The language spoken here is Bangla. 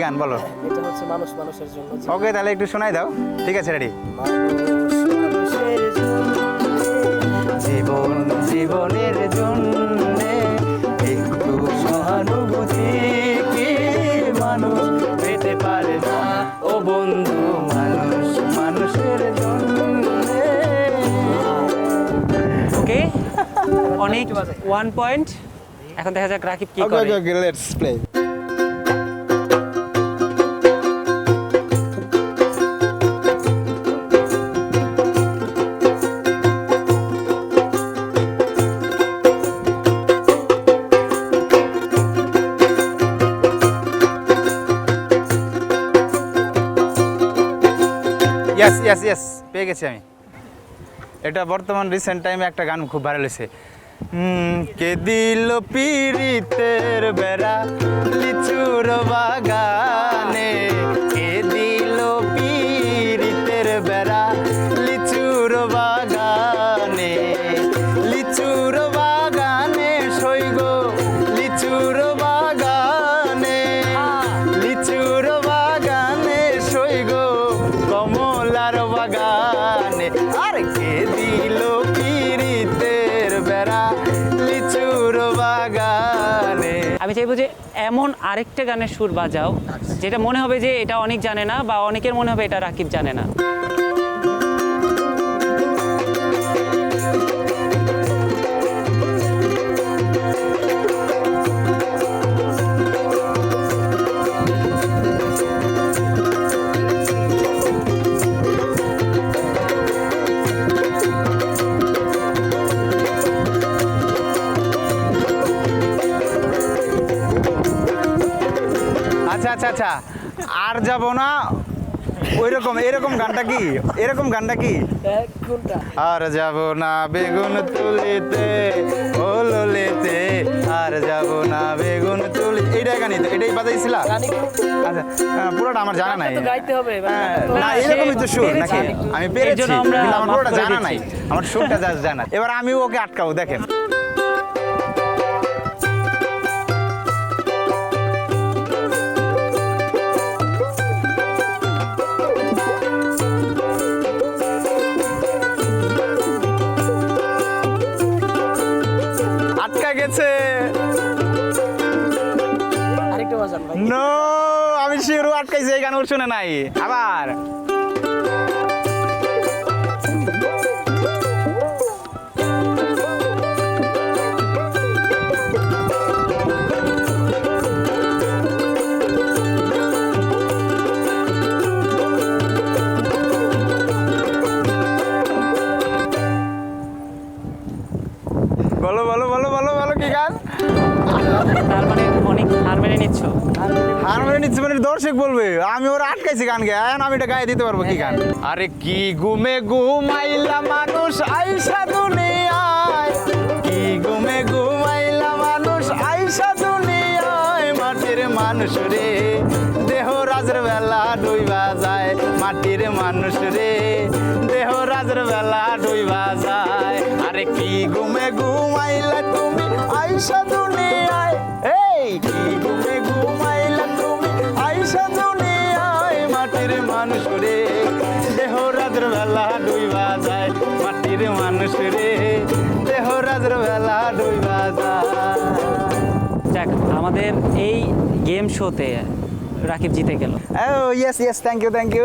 গান বলো। এটা হচ্ছে মানুষ মানুষের জন্য। ওকে, তাহলে একটু শোনাই দাও। ঠিক আছে, রেডি। জীবন জীবনের জন্য একটু সহানুভূতি কি মানুষ পেতে পারে না? ও বন্ধু, মানুষ মানুষের জন্য। ওকে, অনেক 1 পয়েন্ট। এখন দেখা যাক রাকিব কি করে। Okay, let's play. Yes yes yes, পেয়ে গেছি আমি। এটা বর্তমান রিসেন্ট টাইমে একটা গান খুব ভাইরাল হয়েছে। কে দিল পিরিতের বেড়া লিচুর বাগানে, কে দিল পিরিতের বেড়া লিচুর বাগানে, লিচুর বাগানে সইগো লিচুর বাগানে, লিচুর বাগানে সইগো কমলার বাগানে। আর কে দিল পিরিতের বেড়া লিচুর বাগানে। আমি চাইবো যে এমন আরেকটা গানের সুর বাজাও যেটা মনে হবে যে এটা অনেক জানে না, বা অনেকের মনে হবে এটা রাকিব জানে না। আচ্ছা আচ্ছা আচ্ছা, আর যাব না ওইরকম। এরকম গানটা কি? এরকম গানটা কি? কোনটা? আর যাব না বেগুন তুলিতে ও ললিতে, আর যাব না বেগুন তুলি। এইটাই গানই তো, এটাই বাজাইছিলা? গানি আচ্ছা, পুরোটা আমার জানা নাই। তো গাইতে হবে। না, এরকমই তো সুর নাকি? আমি পেরেছি, এর জন্য আমরা কিন্তু আমার পুরোটা মাফ করে জানা দিচ্ছি। নাই, আমার সুরটা জাস্ট জানা। এবার আমি ওকে আটকাবো, দেখেন। আটকা গেছে। আরেকটা বাজান ভাই। নো, আমি শিওর আটকাইছি, এই গান ওর শুনে নাই। আবার বলো বলো বলো বলো বলো, কি গান? তার মানে অনেক হার মেনে নিচ্ছ। হার মেনে নিচ্ছে মানে দর্শক বলবে আমি ওরা আটকাইছি গান গায়ে, আমি এটা গায়ে দিতে পারবো কি গান? আরে কি ঘুমে ঘুমাইলা মানুষ আইসা দুনিয়ায়, কি ঘুমে ঘুমাইলা মানুষ আইসা দুনিয়ায়, মাটির মানুষ রে দেহ রাজের বেলা ডুইবা যায়, মাটির মানুষ রে দেহ রাজের বেলা ডুইবা যায়। আরে কি ঘুমে ঘুমাইলা তুমি আইসা দুনিয়ায়, এই কি ঘুমে ঘুমাইলা তুমি আইসা দুনিয়ায়, মাটির মানুষ রে দেহ রাজের বেলা ডুইবা যায়, মাটির মানুষ রে দেহ রাজের বেলা ডুইবা যায়। যাক, আমাদের এই গেম শোতে রাকিব জিতে গেল। Oh, yes, yes, thank you, thank you.